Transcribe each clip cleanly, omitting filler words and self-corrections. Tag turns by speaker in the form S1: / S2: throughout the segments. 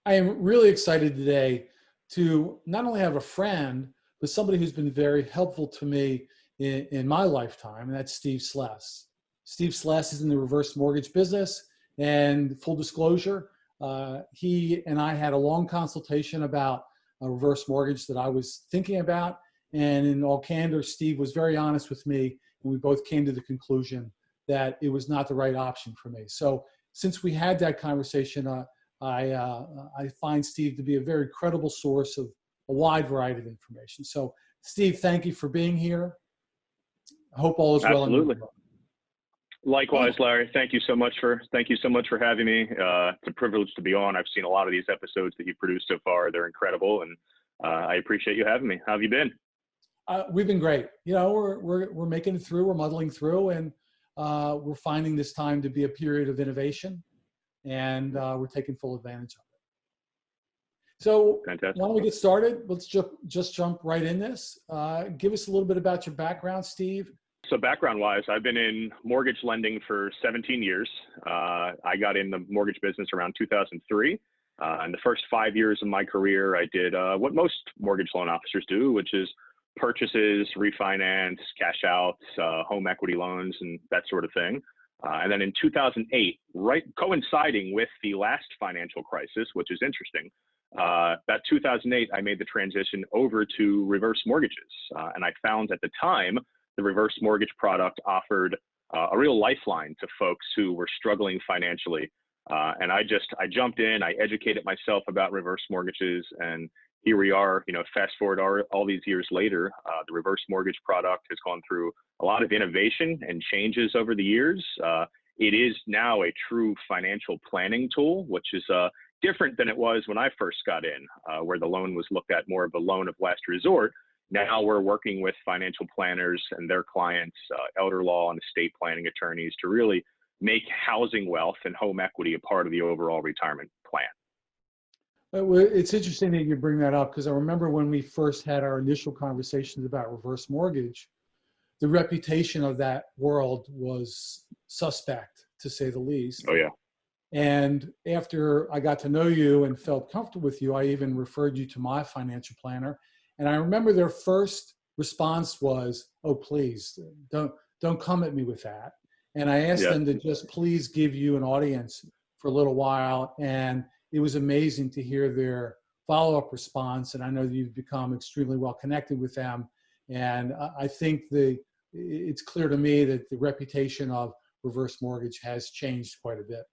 S1: I am really excited today to not only have a friend, but somebody who's been very helpful to me in my lifetime, and that's Steve Sless. Steve Sless is in the reverse mortgage business, and full disclosure, he and I had a long consultation about a reverse mortgage that I was thinking about, and in all candor, Steve was very honest with me, and we both came to the conclusion that it was not the right option for me. So since we had that conversation, I find Steve to be a very credible source of a wide variety of information. So, Steve, thank you for being here. I hope all is well.
S2: Absolutely. Likewise, Larry. Thank you so much for having me. It's a privilege to be on. I've seen a lot of these episodes that you've produced so far. They're incredible, and I appreciate you having me. How have you been?
S1: We've been great. You know, we're making it through. We're muddling through, and we're finding this time to be a period of innovation, and we're taking full advantage of it. So,
S2: fantastic.
S1: Why don't we get started? Let's just jump right in this. Give us a little bit about your background, Steve.
S2: So background-wise, I've been in mortgage lending for 17 years. I got in the mortgage business around 2003. In the first 5 years of my career, I did what most mortgage loan officers do, which is purchases, refinance, cash outs, home equity loans, and that sort of thing. And then in 2008, right coinciding with the last financial crisis, which is interesting, that 2008, I made the transition over to reverse mortgages. And I found at the time, the reverse mortgage product offered a real lifeline to folks who were struggling financially. And I jumped in, I educated myself about reverse mortgages, and here we are, you know, fast forward all these years later, the reverse mortgage product has gone through a lot of innovation and changes over the years. It is now a true financial planning tool, which is different than it was when I first got in, where the loan was looked at more of a loan of last resort. Now we're working with financial planners and their clients, elder law and estate planning attorneys, to really make housing wealth and home equity a part of the overall retirement plan.
S1: Well, it's interesting that you bring that up, because I remember when we first had our initial conversations about reverse mortgage, the reputation of that world was suspect, to say the least.
S2: Oh, yeah.
S1: And after I got to know you and felt comfortable with you, I even referred you to my financial planner. And I remember their first response was, "Oh, please, don't come at me with that." And I asked them to just please give you an audience for a little while. And it was amazing to hear their follow-up response. And I know that you've become extremely well connected with them. And I think it's clear to me that the reputation of reverse mortgage has changed quite a bit.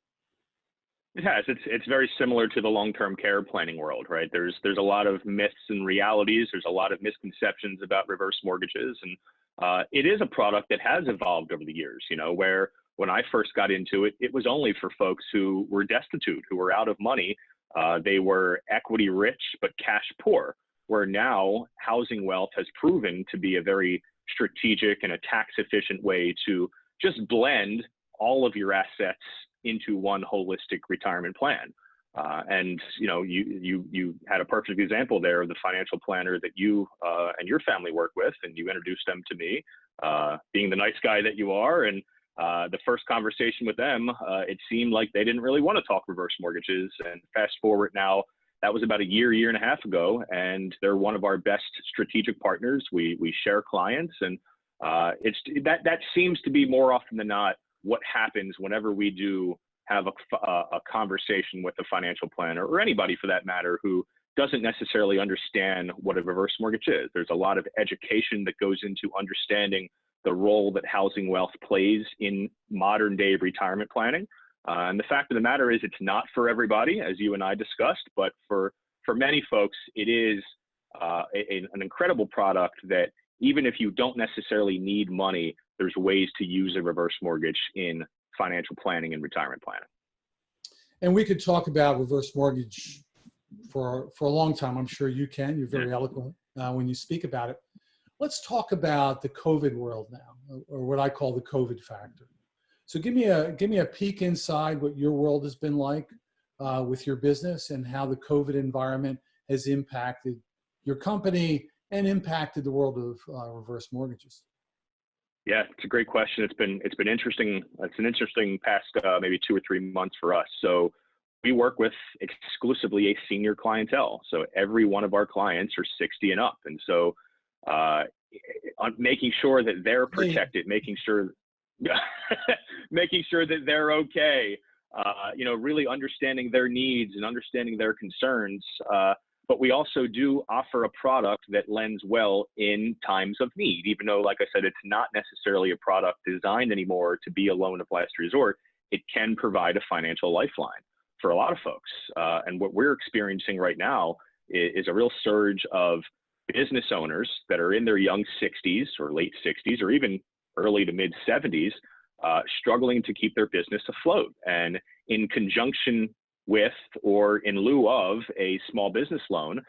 S2: It has. It's very similar to the long-term care planning world, right? There's a lot of myths and realities. There's a lot of misconceptions about reverse mortgages, and it is a product that has evolved over the years. You know, where when I first got into it, it was only for folks who were destitute, who were out of money. They were equity rich but cash poor. Where now housing wealth has proven to be a very strategic and a tax-efficient way to just blend all of your assets into one holistic retirement plan. And you know, you had a perfect example there of the financial planner that you and your family work with, and you introduced them to me, being the nice guy that you are. And the first conversation with them, it seemed like they didn't really want to talk reverse mortgages. And fast forward now, that was about a year and a half ago, and they're one of our best strategic partners. We share clients, and that seems to be more often than not what happens whenever we do have a conversation with a financial planner, or anybody for that matter, who doesn't necessarily understand what a reverse mortgage is. There's a lot of education that goes into understanding the role that housing wealth plays in modern day retirement planning. And the fact of the matter is, it's not for everybody, as you and I discussed, but for many folks, it is an incredible product that even if you don't necessarily need money, there's ways to use a reverse mortgage in financial planning and retirement planning.
S1: And we could talk about reverse mortgage for a long time. I'm sure you can. You're very eloquent when you speak about it. Let's talk about the COVID world now, or what I call the COVID factor. So give me a peek inside what your world has been like with your business, and how the COVID environment has impacted your company and impacted the world of reverse mortgages.
S2: Yeah, it's a great question. It's been interesting. It's an interesting past maybe 2 or 3 months for us. So we work with exclusively a senior clientele. So every one of our clients are 60 and up. And so making sure that they're protected, making sure making sure that they're okay, really understanding their needs and understanding their concerns. But we also do offer a product that lends well in times of need, even though, like I said, it's not necessarily a product designed anymore to be a loan of last resort. It can provide a financial lifeline for a lot of folks. And what we're experiencing right now is a real surge of business owners that are in their young 60s or late 60s or even early to mid 70s, struggling to keep their business afloat. And in conjunction with or in lieu of a small business loan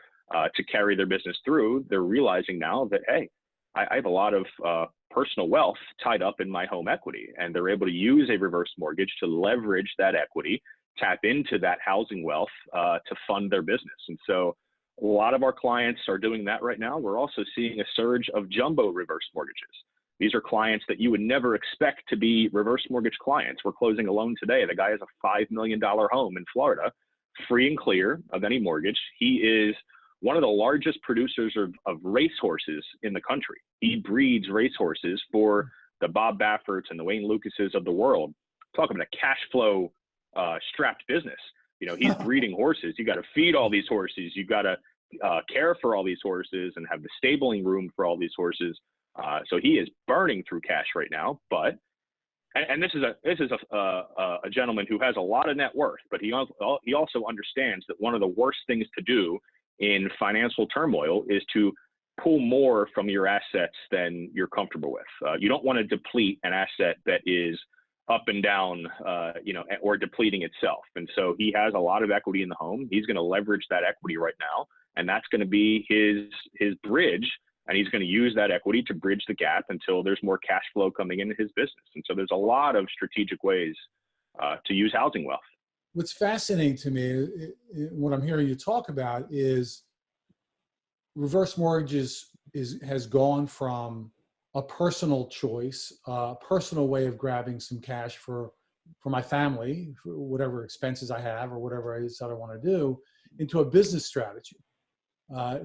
S2: to carry their business through, they're realizing now that, hey, I have a lot of personal wealth tied up in my home equity, and they're able to use a reverse mortgage to leverage that equity, tap into that housing wealth to fund their business. And so a lot of our clients are doing that right now. We're also seeing a surge of jumbo reverse mortgages. These are clients that you would never expect to be reverse mortgage clients. We're closing a loan today. The guy has a $5 million home in Florida, free and clear of any mortgage. He is one of the largest producers of racehorses in the country. He breeds racehorses for the Bob Bafferts and the Wayne Lucases of the world. Talking about a cash flow strapped business. He's breeding horses. You got to feed all these horses. You got to care for all these horses and have the stabling room for all these horses. So he is burning through cash right now. But this is a gentleman who has a lot of net worth, but he also understands that one of the worst things to do in financial turmoil is to pull more from your assets than you're comfortable with. You don't want to deplete an asset that is up and down, or depleting itself. And so he has a lot of equity in the home. He's going to leverage that equity right now, and that's going to be his bridge. And he's going to use that equity to bridge the gap until there's more cash flow coming into his business. And so there's a lot of strategic ways to use housing wealth.
S1: What's fascinating to me, what I'm hearing you talk about, is reverse mortgages has gone from a personal choice, a personal way of grabbing some cash for my family, for whatever expenses I have or whatever it is that I want to do, into a business strategy.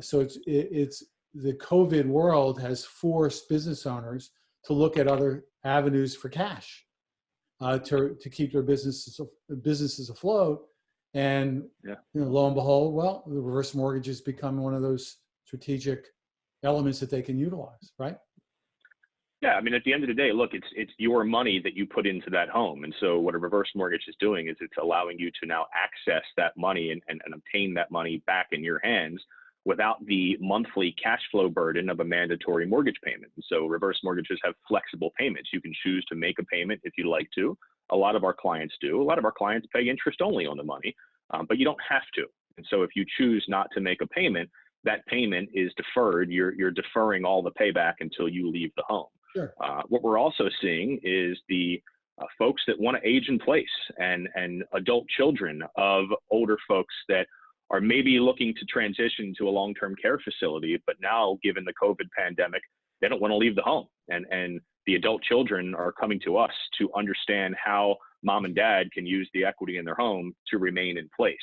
S1: So it's the COVID world has forced business owners to look at other avenues for cash to keep their businesses afloat. And lo and behold, well, the reverse mortgage has become one of those strategic elements that they can utilize, right?
S2: Yeah, I mean, at the end of the day, look, it's your money that you put into that home. And so what a reverse mortgage is doing is it's allowing you to now access that money and obtain that money back in your hands without the monthly cash flow burden of a mandatory mortgage payment. And so reverse mortgages have flexible payments. You can choose to make a payment if you like to. A lot of our clients do. A lot of our clients pay interest only on the money, but you don't have to. And so if you choose not to make a payment, that payment is deferred. You're deferring all the payback until you leave the home.
S1: Sure.
S2: What we're also seeing is the folks that want to age in place and adult children of older folks that are maybe looking to transition to a long-term care facility, but now, given the COVID pandemic, they don't want to leave the home. And the adult children are coming to us to understand how mom and dad can use the equity in their home to remain in place.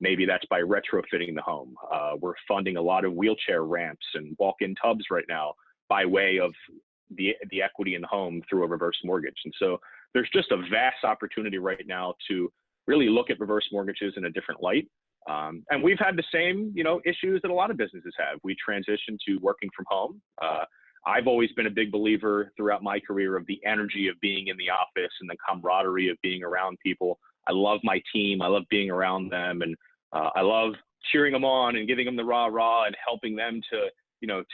S2: Maybe that's by retrofitting the home. We're funding a lot of wheelchair ramps and walk-in tubs right now by way of the equity in the home through a reverse mortgage. And so there's just a vast opportunity right now to really look at reverse mortgages in a different light. And we've had the same, issues that a lot of businesses have. We transitioned to working from home. I've always been a big believer throughout my career of the energy of being in the office and the camaraderie of being around people. I love my team. I love being around them. And I love cheering them on and giving them the rah-rah and helping them to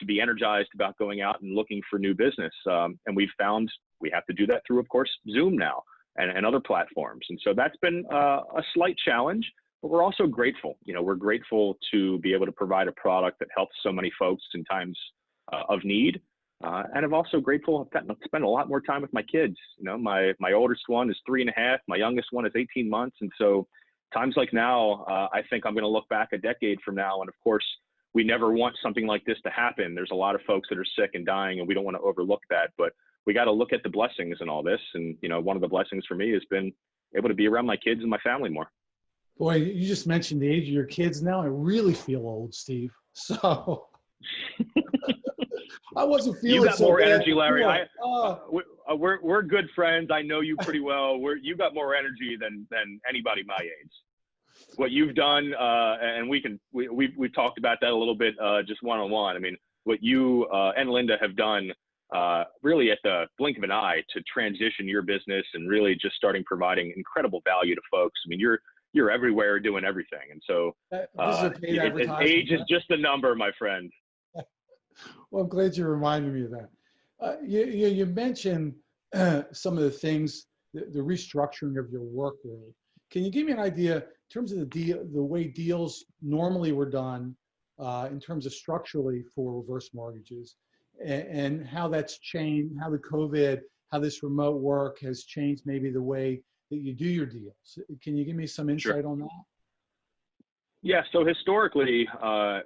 S2: be energized about going out and looking for new business. And we've found we have to do that through, of course, Zoom now and other platforms. And so that's been a slight challenge, but we're also grateful. We're grateful to be able to provide a product that helps so many folks in times of need. And I'm also grateful that I spend a lot more time with my kids. My oldest one is 3.5. My youngest one is 18 months. And so times like now, I think I'm going to look back a decade from now. And of course, we never want something like this to happen. There's a lot of folks that are sick and dying, and we don't want to overlook that. But we got to look at the blessings in all this. And, one of the blessings for me has been able to be around my kids and my family more.
S1: Boy, you just mentioned the age of your kids. Now I really feel old, Steve. So I wasn't
S2: You
S1: feeling
S2: got
S1: so
S2: more
S1: bad
S2: energy, Larry.
S1: before. Oh,
S2: We're good friends. I know you pretty well. You got more energy than anybody my age. What you've done, and we've talked about that a little bit, just one-on-one. I mean, what you and Linda have done, really at the blink of an eye to transition your business and really just starting providing incredible value to folks. I mean, you're everywhere doing everything, and so
S1: this is a paid advertisement.
S2: age is just a number, my friend.
S1: Well, I'm glad you reminded me of that. You mentioned some of the things, the restructuring of your work world. Can you give me an idea in terms of the way deals normally were done, in terms of structurally for reverse mortgages, and how that's changed, how the COVID, how this remote work has changed maybe the way that you do your deals? Can you give me some insight on that?
S2: Yeah, so historically,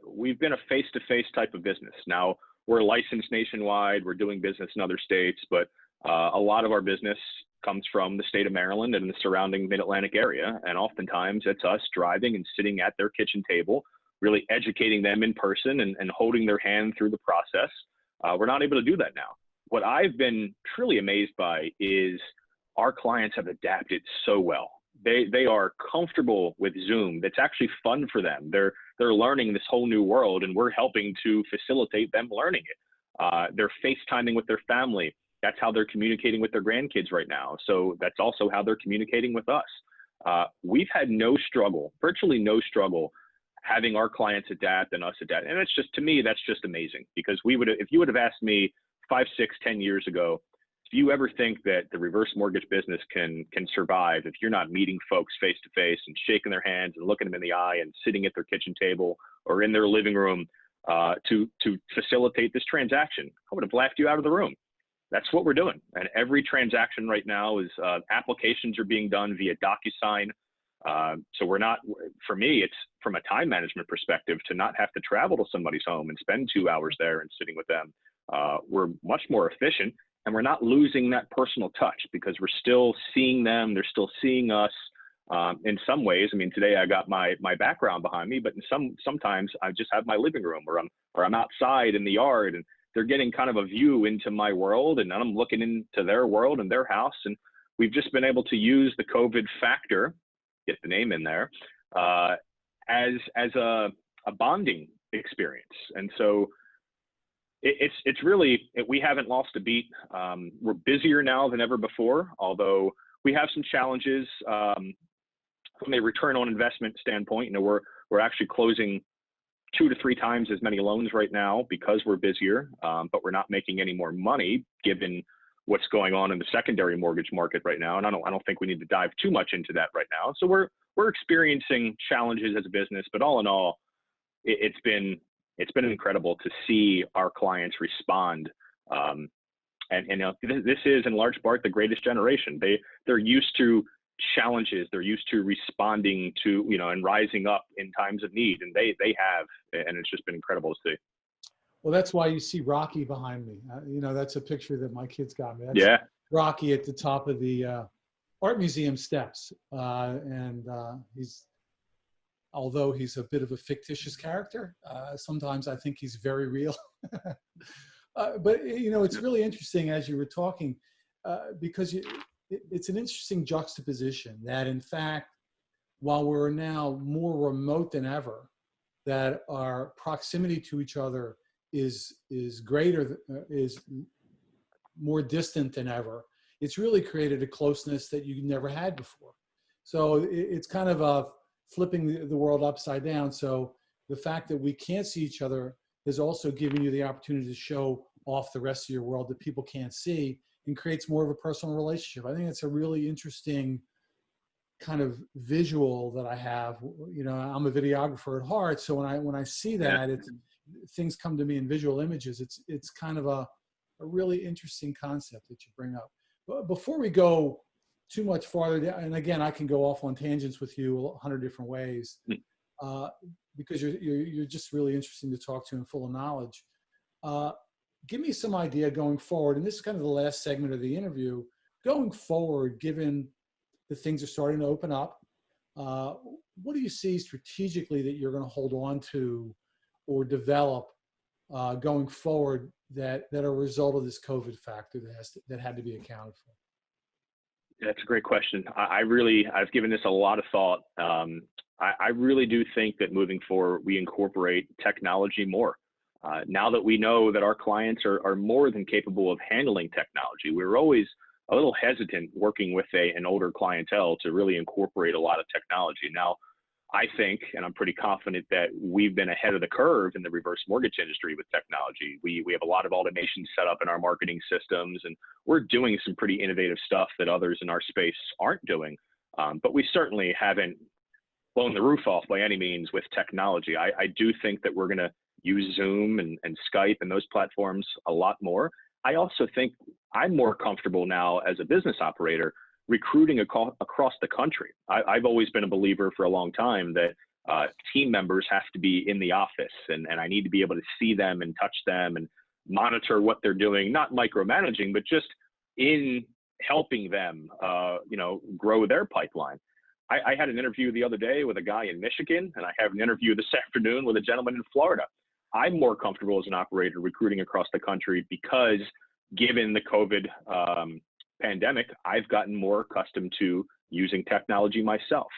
S2: we've been a face-to-face type of business. Now, we're licensed nationwide, we're doing business in other states, but a lot of our business comes from the state of Maryland and the surrounding mid-Atlantic area. And oftentimes it's us driving and sitting at their kitchen table, really educating them in person and holding their hand through the process. We're not able to do that now. What I've been truly amazed by is our clients have adapted so well. They are comfortable with Zoom. That's actually fun for them. They're learning this whole new world, and we're helping to facilitate them learning it. They're FaceTiming with their family. That's how they're communicating with their grandkids right now. So that's also how they're communicating with us. We've had no struggle, virtually no struggle, having our clients adapt and us adapt. And it's just, to me, that's just amazing, because if you would have asked me 5, 6, 10 years ago, do you ever think that the reverse mortgage business can survive if you're not meeting folks face to face and shaking their hands and looking them in the eye and sitting at their kitchen table or in their living room to facilitate this transaction? I would have laughed you out of the room. That's what we're doing. And every transaction right now is applications are being done via DocuSign. So we're not, for me, it's from a time management perspective to not have to travel to somebody's home and spend 2 hours there and sitting with them. We're much more efficient. And we're not losing that personal touch, because we're still seeing them. They're still seeing us. In some ways, I mean, today I got my background behind me, but sometimes I just have my living room, or I'm outside in the yard, and they're getting kind of a view into my world, and I'm looking into their world and their house. And we've just been able to use the COVID factor, get the name in there, as a bonding experience. And so it's really, we haven't lost a beat. We're busier now than ever before, although we have some challenges from a return on investment standpoint. You know, we're actually closing 2 to 3 times as many loans right now because we're busier, but we're not making any more money given what's going on in the secondary mortgage market right now. And I don't think we need to dive too much into that right now. So we're experiencing challenges as a business, but all in all, it's been incredible to see our clients respond. And you know, this is in large part the greatest generation. They're used to challenges. They're used to responding to, you know, and rising up in times of need. And they have, and it's just been incredible to see.
S1: Well, that's why you see Rocky behind me. You know, that's a picture that my kids got me. That's
S2: yeah.
S1: Rocky at the top of the art museum steps. Although he's a bit of a fictitious character, sometimes I think he's very real. But, you know, it's really interesting as you were talking, because it's an interesting juxtaposition that, in fact, while we're now more remote than ever, that our proximity to each other is greater, is more distant than ever. It's really created a closeness that you never had before. So it's kind of flipping the world upside down. So the fact that we can't see each other is also giving you the opportunity to show off the rest of your world that people can't see, and creates more of a personal relationship. I think it's a really interesting kind of visual that I have. You know, I'm a videographer at heart, so when I see that, things come to me in visual images. It's kind of a really interesting concept that you bring up. But before we go too much farther down, and again, I can go off on tangents with you 100 different ways, because you're just really interesting to talk to and full of knowledge. Give me some idea going forward, and this is kind of the last segment of the interview. Going forward, given the things are starting to open up, what do you see strategically that you're going to hold on to or develop going forward that are a result of this COVID factor that had to be accounted for?
S2: That's a great question. I've given this a lot of thought. I really do think that moving forward, we incorporate technology more. Now that we know that our clients are more than capable of handling technology, we were always a little hesitant working with an older clientele to really incorporate a lot of technology. Now, I think, and I'm pretty confident, that we've been ahead of the curve in the reverse mortgage industry with technology. We have a lot of automation set up in our marketing systems, and we're doing some pretty innovative stuff that others in our space aren't doing. But we certainly haven't blown the roof off by any means with technology. I do think that we're going to use Zoom and Skype and those platforms a lot more. I also think I'm more comfortable now as a business operator recruiting across the country. I've always been a believer for a long time that team members have to be in the office, and I need to be able to see them and touch them and monitor what they're doing, not micromanaging, but just in helping them, grow their pipeline. I had an interview the other day with a guy in Michigan, and I have an interview this afternoon with a gentleman in Florida. I'm more comfortable as an operator recruiting across the country because, given the COVID pandemic, I've gotten more accustomed to using technology myself.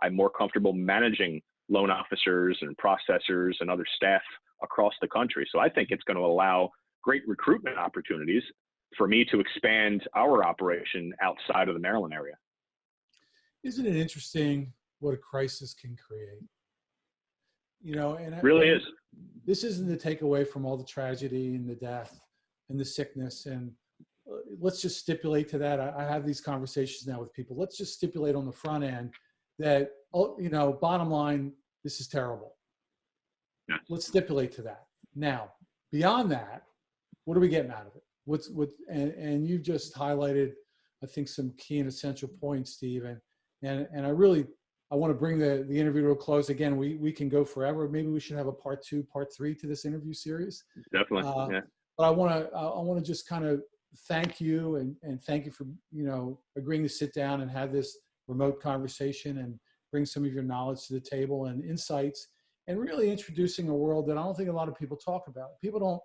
S2: I'm more comfortable managing loan officers and processors and other staff across the country. So I think it's going to allow great recruitment opportunities for me to expand our operation outside of the Maryland area.
S1: Isn't it interesting what a crisis can create? And
S2: it really is.
S1: This isn't to take away from all the tragedy and the death and the sickness. And let's just stipulate to that. I have these conversations now with people. Let's just stipulate on the front end that, bottom line, this is terrible.
S2: Yes.
S1: Let's stipulate to that. Now, beyond that, what are we getting out of it? And you've just highlighted, I think, some key and essential points, Steve. And I want to bring the interview to a close. Again, we can go forever. Maybe we should have a part 2, part 3 to this interview series.
S2: Definitely. Yeah.
S1: But I want to just kind of thank you and thank you for, agreeing to sit down and have this remote conversation and bring some of your knowledge to the table and insights, and really introducing a world that I don't think a lot of people talk about. People don't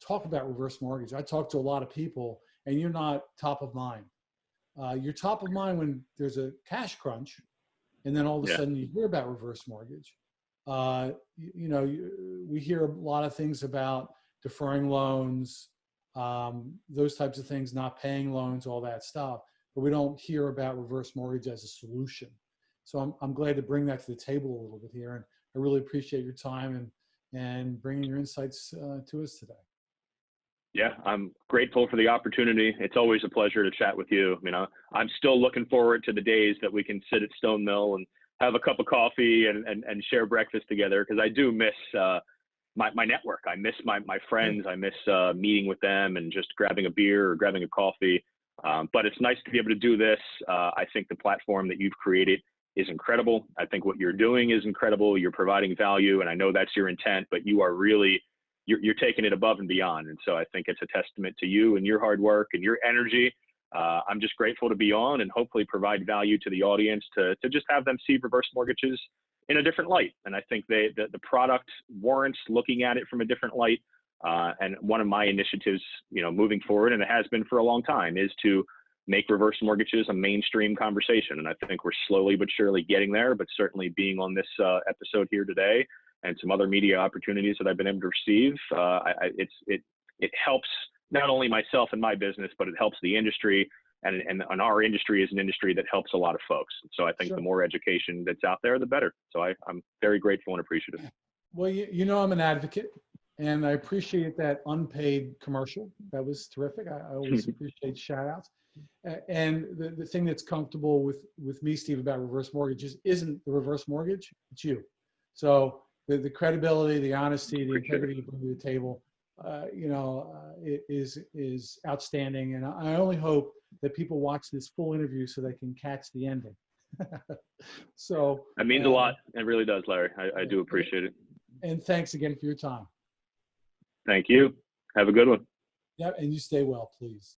S1: talk about reverse mortgage. I talk to a lot of people, and you're not top of mind. You're top of mind when there's a cash crunch, and then all of a sudden you hear about reverse mortgage. We hear a lot of things about deferring loans, those types of things, not paying loans, all that stuff, but we don't hear about reverse mortgage as a solution. So I'm glad to bring that to the table a little bit here, and I really appreciate your time and bringing your insights to us today.
S2: Yeah, I'm grateful for the opportunity. It's always a pleasure to chat with you. I'm still looking forward to the days that we can sit at Stone Mill and have a cup of coffee and share breakfast together, because I do miss my network. I miss my friends. I miss meeting with them and just grabbing a beer or grabbing a coffee. But it's nice to be able to do this. I think the platform that you've created is incredible. I think what you're doing is incredible. You're providing value, and I know that's your intent, but you are really you're taking it above and beyond. And so I think it's a testament to you and your hard work and your energy. I'm just grateful to be on and hopefully provide value to the audience to just have them see reverse mortgages in a different light. And I think the product warrants looking at it from a different light. And one of my initiatives, moving forward, and it has been for a long time, is to make reverse mortgages a mainstream conversation. And I think we're slowly but surely getting there, but certainly being on this episode here today and some other media opportunities that I've been able to receive, it helps not only myself and my business, but it helps the industry, and our industry is an industry that helps a lot of folks. So I think the more education that's out there, the better. So I'm very grateful and appreciative.
S1: Well, I'm an advocate, and I appreciate that unpaid commercial. That was terrific. I always appreciate shout outs. And the thing that's comfortable with me, Steve, about reverse mortgages isn't the reverse mortgage, it's you. So the credibility, the honesty, the integrity you bring to the table, is outstanding. And I only hope that people watch this full interview so they can catch the ending. So
S2: that means a lot. It really does, Larry. I do appreciate it.
S1: And thanks again for your time.
S2: Thank you. Have a good one.
S1: Yeah, and you stay well, please.